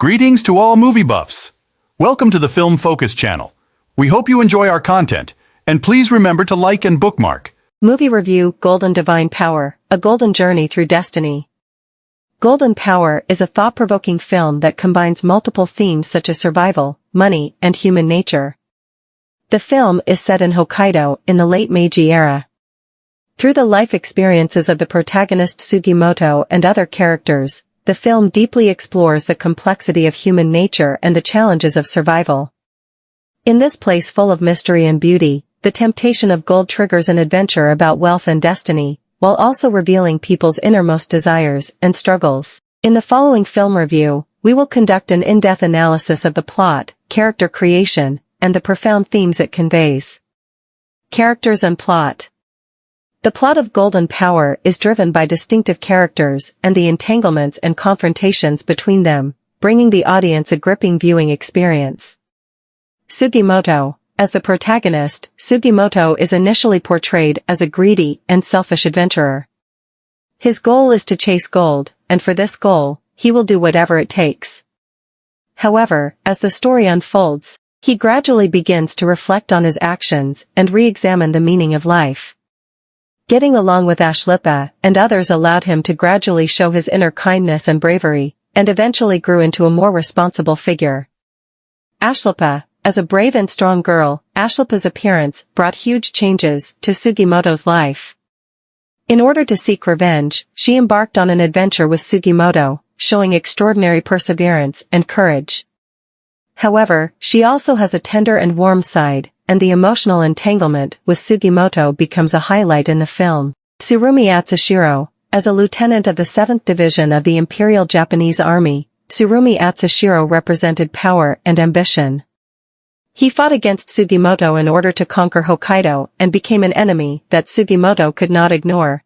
Greetings to all movie buffs. Welcome to the Film Focus channel. We hope you enjoy our content, and please remember to like and bookmark. Movie review: Golden Divine Power, A Golden Journey Through Destiny. Golden Power is a thought-provoking film that combines multiple themes such as survival, money, and human nature. The film is set in Hokkaido in the late Meiji era. Through the life experiences of the protagonist Sugi Moto and other characters, the film deeply explores the complexity of human nature and the challenges of survival. In this place full of mystery and beauty, the temptation of gold triggers an adventure about wealth and destiny, while also revealing people's innermost desires and struggles. In the following film review, we will conduct an in-depth analysis of the plot, character creation, and the profound themes it conveys. Characters and plot. The plot of Golden Power is driven by distinctive characters and the entanglements and confrontations between them, bringing the audience a gripping viewing experience. Sugi Moto. As the protagonist, Sugi Moto is initially portrayed as a greedy and selfish adventurer. His goal is to chase gold, and for this goal, he will do whatever it takes. However, as the story unfolds, he gradually begins to reflect on his actions and re-examine the meaning of life. Getting along with Ashlipa and others allowed him to gradually show his inner kindness and bravery, and eventually grew into a more responsible figure. Ashlipa. As a brave and strong girl, Ashlipa's appearance brought huge changes to Sugimoto's life. In order to seek revenge, she embarked on an adventure with Sugimoto, showing extraordinary perseverance and courage. However, she also has a tender and warm side, and the emotional entanglement with Sugimoto becomes a highlight in the film. Tsurumi Atsushiro. As a lieutenant of the 7th Division of the Imperial Japanese Army, Tsurumi Atsushiro represented power and ambition. He fought against Sugimoto in order to conquer Hokkaido and became an enemy that Sugimoto could not ignore.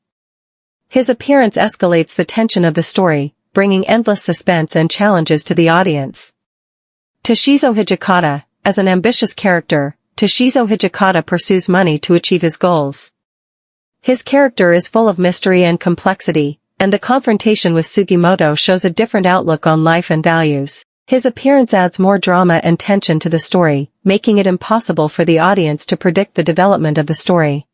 His appearance escalates the tension of the story, bringing endless suspense and challenges to the audience. Toshizo Hijikata. As an ambitious character, Toshizo Hijikata pursues money to achieve his goals. His character is full of mystery and complexity, and the confrontation with Sugimoto shows a different outlook on life and values. His appearance adds more drama and tension to the story, making it impossible for the audience to predict the development of the story.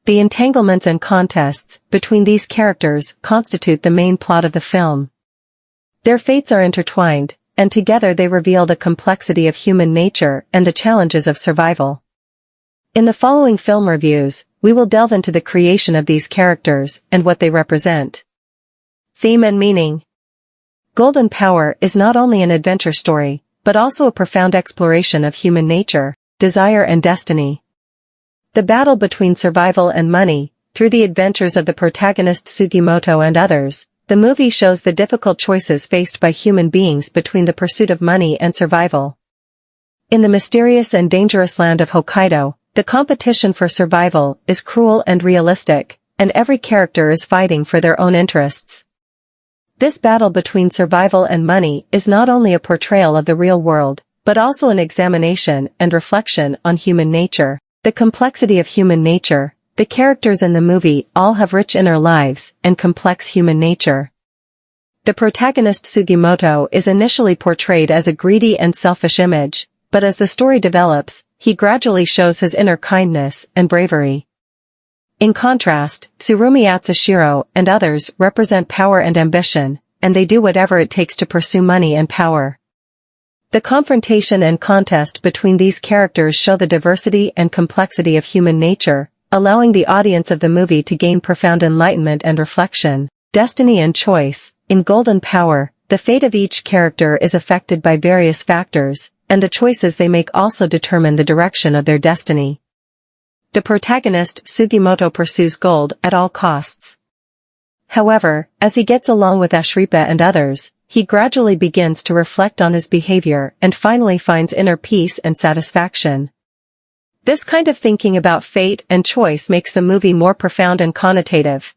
The entanglements and contests between these characters constitute the main plot of the film. Their fates are intertwined, and together they reveal the complexity of human nature and the challenges of survival. In the following film reviews, we will delve into the creation of these characters and what they represent. Theme and meaning. Golden Power is not only an adventure story, but also a profound exploration of human nature, desire and destiny. The battle between survival and money, through the adventures of the protagonist Sugimoto and others, the movie shows the difficult choices faced by human beings between the pursuit of money and survival. In the mysterious and dangerous land of Hokkaido, the competition for survival is cruel and realistic, and every character is fighting for their own interests. This battle between survival and money is not only a portrayal of the real world, but also an examination and reflection on human nature. The complexity of human nature. The characters in the movie all have rich inner lives and complex human nature. The protagonist Sugimoto is initially portrayed as a greedy and selfish image, but as the story develops, he gradually shows his inner kindness and bravery. In contrast, Tsurumi Atsushiro and others represent power and ambition, and they do whatever it takes to pursue money and power. The confrontation and contest between these characters show the diversity and complexity of human nature, allowing the audience of the movie to gain profound enlightenment and reflection. Destiny and choice. In Golden Power, the fate of each character is affected by various factors, and the choices they make also determine the direction of their destiny. The protagonist, Sugimoto, pursues gold at all costs. However, as he gets along with Ashlipa and others, he gradually begins to reflect on his behavior and finally finds inner peace and satisfaction. This kind of thinking about fate and choice makes the movie more profound and connotative.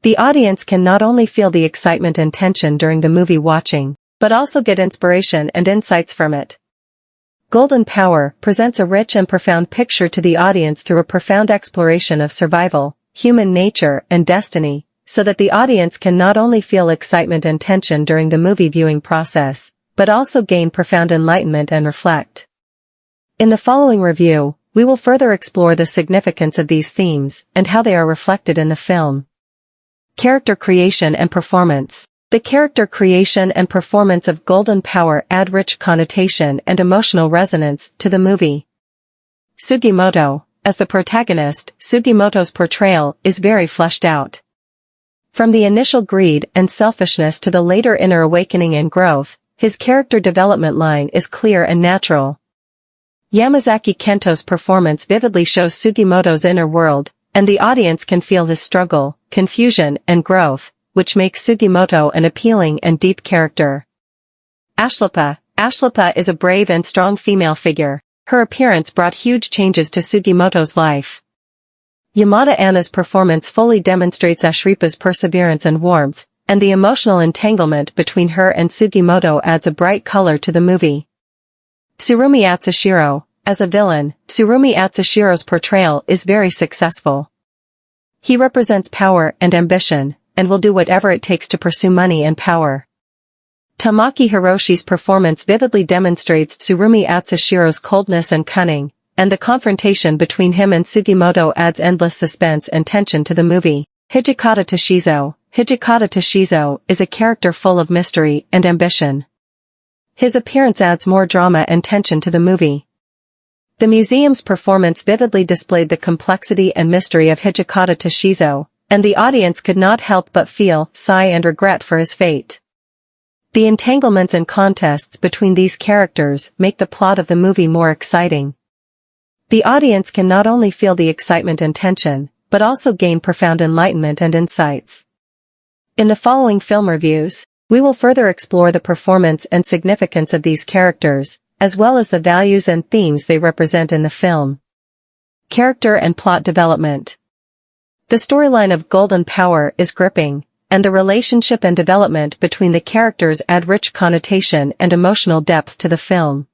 The audience can not only feel the excitement and tension during the movie watching, but also get inspiration and insights from it. Golden Power presents a rich and profound picture to the audience through a profound exploration of survival, human nature, and destiny. so that the audience can not only feel excitement and tension during the movie viewing process, but also gain profound enlightenment and reflect. In the following review, we will further explore the significance of these themes and how they are reflected in the film. Character creation and performance. The character creation and performance of Golden Power add rich connotation and emotional resonance to the movie. Sugi Moto. As the protagonist, Sugi Moto's portrayal is very fleshed out. From the initial greed and selfishness to the later inner awakening and growth, his character development line is clear and natural. Yamazaki Kento's performance vividly shows Sugi Moto's inner world, and the audience can feel his struggle, confusion, and growth, which makes Sugi Moto an appealing and deep character. Ashlepa. Ashlepa is a brave and strong female figure. Her appearance brought huge changes to Sugi Moto's life. Yamada Anna's performance fully demonstrates Ashlepa's perseverance and warmth, and the emotional entanglement between her and Sugi Moto adds a bright color to the movie. Tsurumi Atsushiro. As a villain, Tsurumi Atsushiro's portrayal is very successful. He represents power and ambition, and will do whatever it takes to pursue money and power. Tamaki Hiroshi's performance vividly demonstrates Tsurumi Atsushiro's coldness and cunning, and the confrontation between him and Sugi Moto adds endless suspense and tension to the movie. Hijikata Toshizo. Hijikata Toshizo is a character full of mystery and ambition. His appearance adds more drama and tension to the movie. The museum's performance vividly displayed the complexity and mystery of Hijikata Toshizo, and the audience could not help but feel sigh and regret for his fate. The entanglements and contests between these characters make the plot of the movie more exciting. The audience can not only feel the excitement and tension, but also gain profound enlightenment and insights. In the following film reviews, we will further explore the performance and significance of these characters, as well as the values and themes they represent in the film. Character and plot development. The storyline of Golden Power is gripping, and the relationship and development between the characters add rich connotation and emotional depth to the film.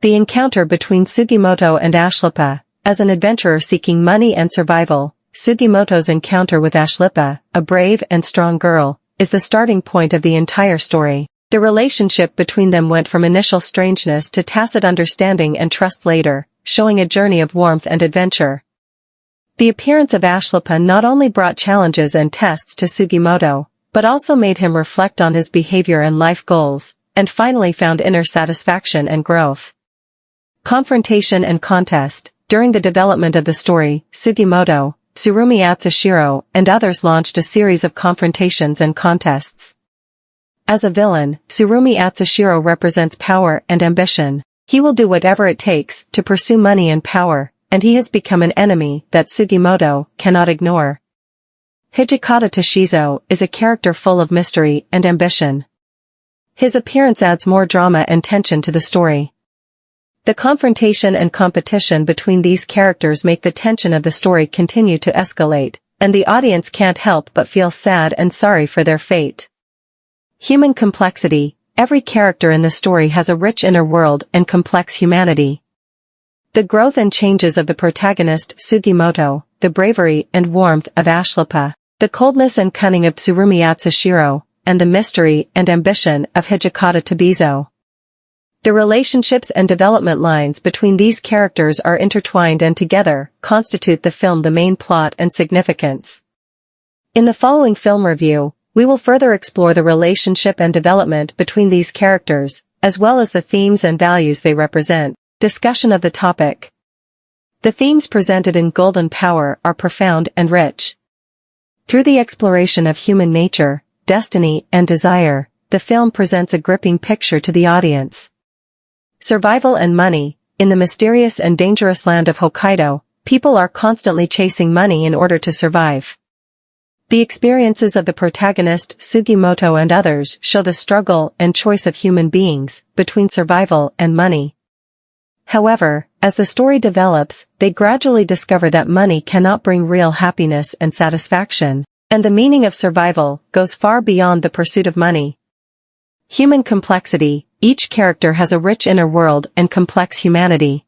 The encounter between Sugi Moto and Ashlepa. As an adventurer seeking money and survival, Sugi Moto's encounter with Ashlepa, a brave and strong girl, is the starting point of the entire story. The relationship between them went from initial strangeness to tacit understanding and trust later, showing a journey of warmth and adventure. The appearance of Ashlepa not only brought challenges and tests to Sugi Moto, but also made him reflect on his behavior and life goals, and finally found inner satisfaction and growth. Confrontation and contest. During the development of the story, Sugi Moto, Tsurumi Atsushiro, and others launched a series of confrontations and contests. As a villain, Tsurumi Atsushiro represents power and ambition. He will do whatever it takes to pursue money and power, and he has become an enemy that Sugi Moto cannot ignore. Hijikata Toshizo is a character full of mystery and ambition. His appearance adds more drama and tension to the story. The confrontation and competition between these characters make the tension of the story continue to escalate, and the audience can't help but feel sad and sorry for their fate. Human complexity. Every character in the story has a rich inner world and complex humanity. The growth and changes of the protagonist, Sugi Moto, the bravery and warmth of Ashlepa, the coldness and cunning of Tsurumi Atsushiro, and the mystery and ambition of Hijikata Toshizo. The relationships and development lines between these characters are intertwined and together constitute the film the main plot and significance. In the following film review, we will further explore the relationship and development between these characters, as well as the themes and values they represent. Discussion of the topic. The themes presented in Golden Power are profound and rich. Through the exploration of human nature, destiny, and desire, the film presents a gripping picture to the audience. Survival and money. In the mysterious and dangerous land of Hokkaido, people are constantly chasing money in order to survive. The experiences of the protagonist, Sugi Moto, and others show the struggle and choice of human beings between survival and money. However, as the story develops, they gradually discover that money cannot bring real happiness and satisfaction, and the meaning of survival goes far beyond the pursuit of money. Human complexity. Each character has a rich inner world and complex humanity.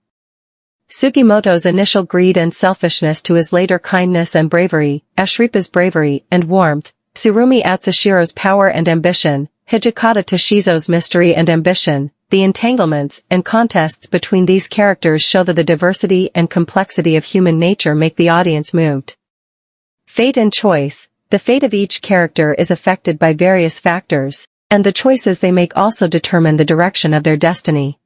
Sugimoto's initial greed and selfishness to his later kindness and bravery, Ashripa's bravery and warmth, Tsurumi Atsushiro's power and ambition, Hijikata Toshizo's mystery and ambition. The entanglements and contests between these characters show that the diversity and complexity of human nature make the audience moved. Fate and choice. The fate of each character is affected by various factors, and the choices they make also determine the direction of their destiny.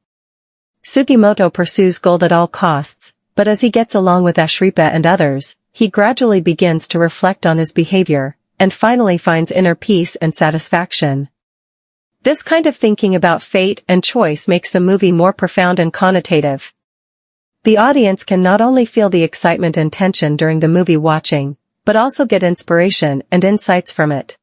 Sugimoto pursues gold at all costs, but as he gets along with Ashripa and others, he gradually begins to reflect on his behavior, and finally finds inner peace and satisfaction. This kind of thinking about fate and choice makes the movie more profound and connotative. The audience can not only feel the excitement and tension during the movie watching, but also get inspiration and insights from it.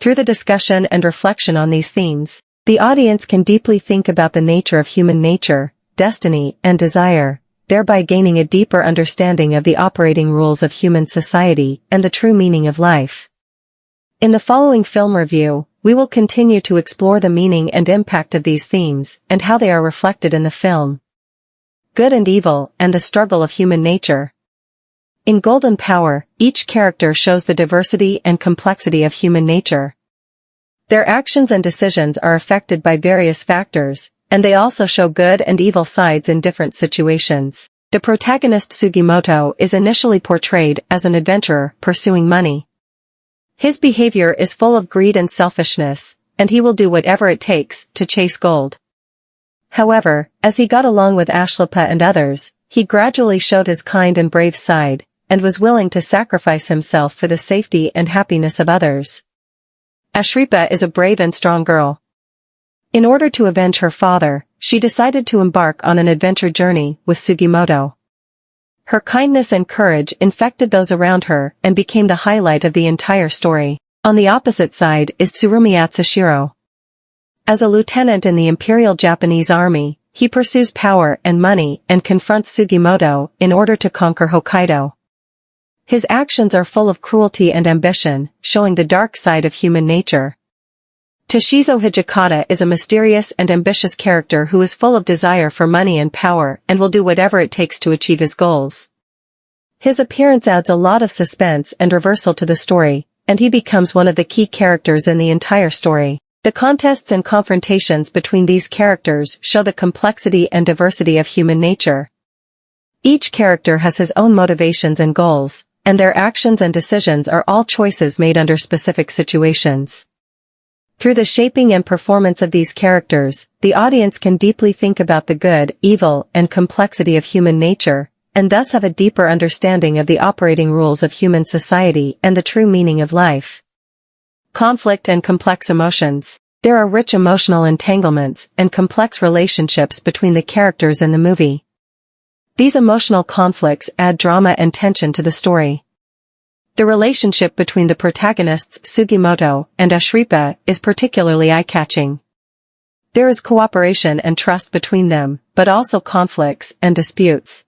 Through the discussion and reflection on these themes, the audience can deeply think about the nature of human nature, destiny, and desire, thereby gaining a deeper understanding of the operating rules of human society and the true meaning of life. In the following film review, we will continue to explore the meaning and impact of these themes and how they are reflected in the film. Good and evil and the struggle of human nature. In Golden Power, each character shows the diversity and complexity of human nature. Their actions and decisions are affected by various factors, and they also show good and evil sides in different situations. The protagonist Sugimoto is initially portrayed as an adventurer pursuing money. His behavior is full of greed and selfishness, and he will do whatever it takes to chase gold. However, as he got along with Ashlipa and others, he gradually showed his kind and brave side, and was willing to sacrifice himself for the safety and happiness of others. Ashripa is a brave and strong girl. In order to avenge her father, she decided to embark on an adventure journey with Sugimoto. Her kindness and courage infected those around her and became the highlight of the entire story. On the opposite side is Tsurumi Atsushiro. As a lieutenant in the Imperial Japanese Army, he pursues power and money and confronts Sugimoto in order to conquer Hokkaido. His actions are full of cruelty and ambition, showing the dark side of human nature. Toshizo Hijikata is a mysterious and ambitious character who is full of desire for money and power and will do whatever it takes to achieve his goals. His appearance adds a lot of suspense and reversal to the story, and he becomes one of the key characters in the entire story. The contests and confrontations between these characters show the complexity and diversity of human nature. Each character has his own motivations and goals, and their actions and decisions are all choices made under specific situations. Through the shaping and performance of these characters, the audience can deeply think about the good, evil, and complexity of human nature, and thus have a deeper understanding of the operating rules of human society and the true meaning of life. Conflict and complex emotions. There are rich emotional entanglements and complex relationships between the characters in the movie. These emotional conflicts add drama and tension to the story. The relationship between the protagonists Sugimoto and Ashripa is particularly eye-catching. There is cooperation and trust between them, but also conflicts and disputes.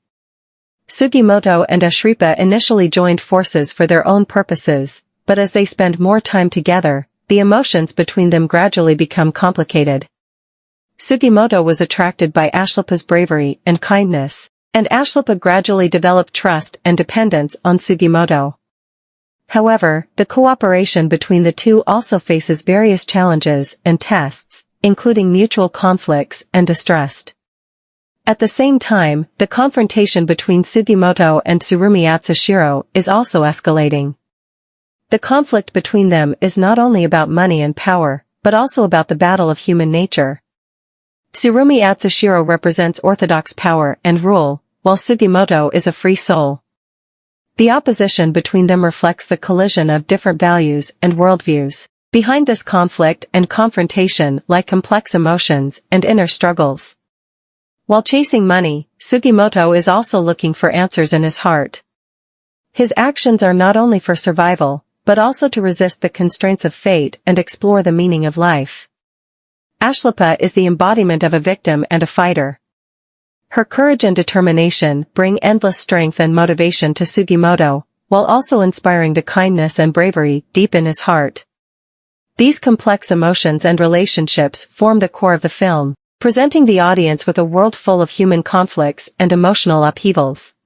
Sugimoto and Ashripa initially joined forces for their own purposes, but as they spend more time together, the emotions between them gradually become complicated. Sugimoto was attracted by Ashlipa's bravery and kindness, and Ashlipa gradually developed trust and dependence on Sugimoto. However, the cooperation between the two also faces various challenges and tests, including mutual conflicts and distrust. At the same time, the confrontation between Sugimoto and Tsurumi Atsushiro is also escalating. The conflict between them is not only about money and power, but also about the battle of human nature. Tsurumi Atsushiro represents orthodox power and rule, while Sugimoto is a free soul. The opposition between them reflects the collision of different values and worldviews. Behind this conflict and confrontation lie complex emotions and inner struggles. While chasing money, Sugimoto is also looking for answers in his heart. His actions are not only for survival, but also to resist the constraints of fate and explore the meaning of life. Ashlipa is the embodiment of a victim and a fighter. Her courage and determination bring endless strength and motivation to Sugimoto, while also inspiring the kindness and bravery deep in his heart. These complex emotions and relationships form the core of the film. presenting the audience with a world full of human conflicts and emotional upheavals.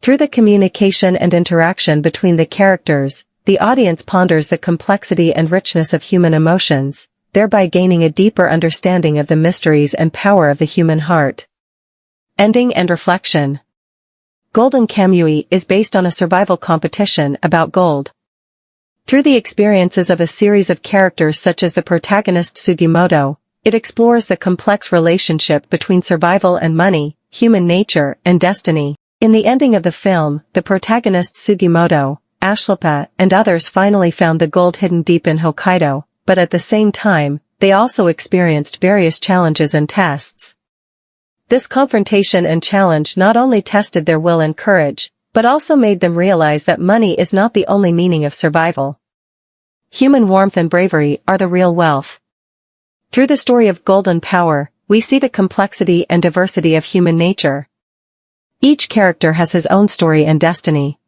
Through the communication and interaction between the characters, the audience ponders the complexity and richness of human emotions, thereby gaining a deeper understanding of the mysteries and power of the human heart. Ending and reflection. Golden Kamuy is based on a survival competition about gold. Through the experiences of a series of characters such as the protagonist Sugi Moto, it explores the complex relationship between survival and money, human nature, and destiny. In the ending of the film, the protagonist Sugi Moto, Ashlepa, and others finally found the gold hidden deep in Hokkaido, but at the same time, they also experienced various challenges and tests. This confrontation and challenge not only tested their will and courage, but also made them realize that money is not the only meaning of survival. Human warmth and bravery are the real wealth. Through the story of Golden Power, we see the complexity and diversity of human nature. Each character has his own story and destiny.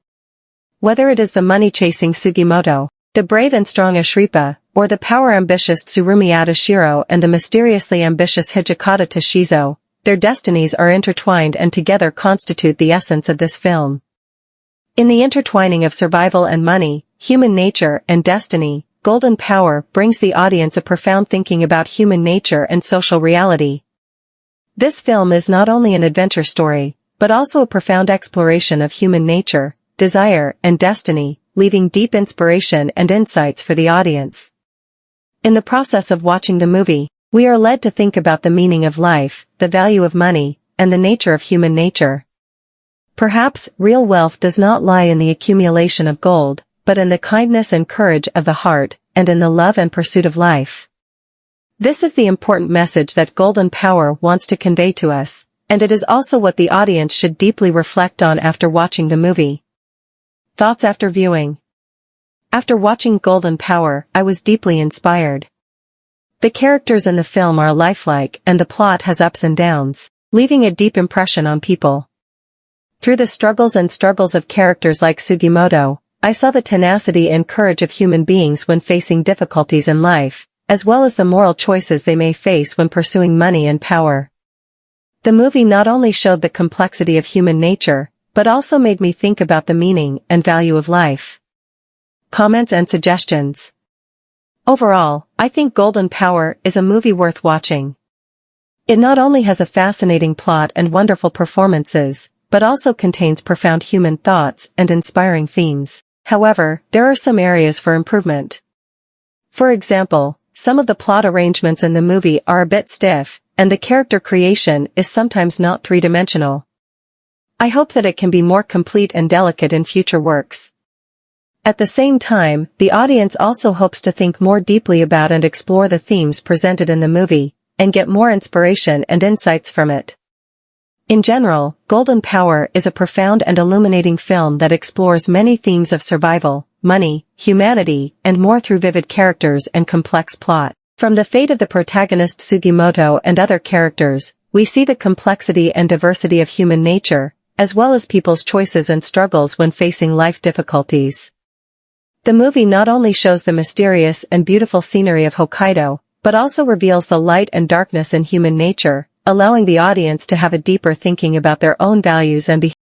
Whether it is the money-chasing Sugi Moto, the brave and strong Ashlepa, or the power-ambitious Tsurumi Adashiro and the mysteriously ambitious Hijikata Tashizo, their destinies are intertwined and together constitute the essence of this film. In the intertwining of survival and money, human nature and destiny, Golden Power brings the audience a profound thinking about human nature and social reality. This film is not only an adventure story, but also a profound exploration of human nature, desire, and destiny, leaving deep inspiration and insights for the audience. In the process of watching the movie, we are led to think about the meaning of life, the value of money, and the nature of human nature. Perhaps, real wealth does not lie in the accumulation of gold, but in the kindness and courage of the heart, and in the love and pursuit of life. This is the important message that Golden Power wants to convey to us, and it is also what the audience should deeply reflect on after watching the movie. Thoughts after viewing. After watching Golden Power, I was deeply inspired. The characters in the film are lifelike and the plot has ups and downs, leaving a deep impression on people. Through the struggles of characters like Sugi Moto, I saw the tenacity and courage of human beings when facing difficulties in life, as well as the moral choices they may face when pursuing money and power. The movie not only showed the complexity of human nature, but also made me think about the meaning and value of life. Comments and suggestions. Overall, I think Golden Power is a movie worth watching. It not only has a fascinating plot and wonderful performances, but also contains profound human thoughts and inspiring themes. However, there are some areas for improvement. For example, some of the plot arrangements in the movie are a bit stiff, and the character creation is sometimes not three-dimensional. I hope that it can be more complete and delicate in future works. At the same time, the audience also hopes to think more deeply about and explore the themes presented in the movie, and get more inspiration and insights from it. In general, Golden Power is a profound and illuminating film that explores many themes of survival, money, humanity, and more through vivid characters and complex plot. From the fate of the protagonist Sugi Moto and other characters, we see the complexity and diversity of human nature, as well as people's choices and struggles when facing life difficulties. The movie not only shows the mysterious and beautiful scenery of Hokkaido, but also reveals the light and darkness in human nature, allowing the audience to have a deeper thinking about their own values and behavior.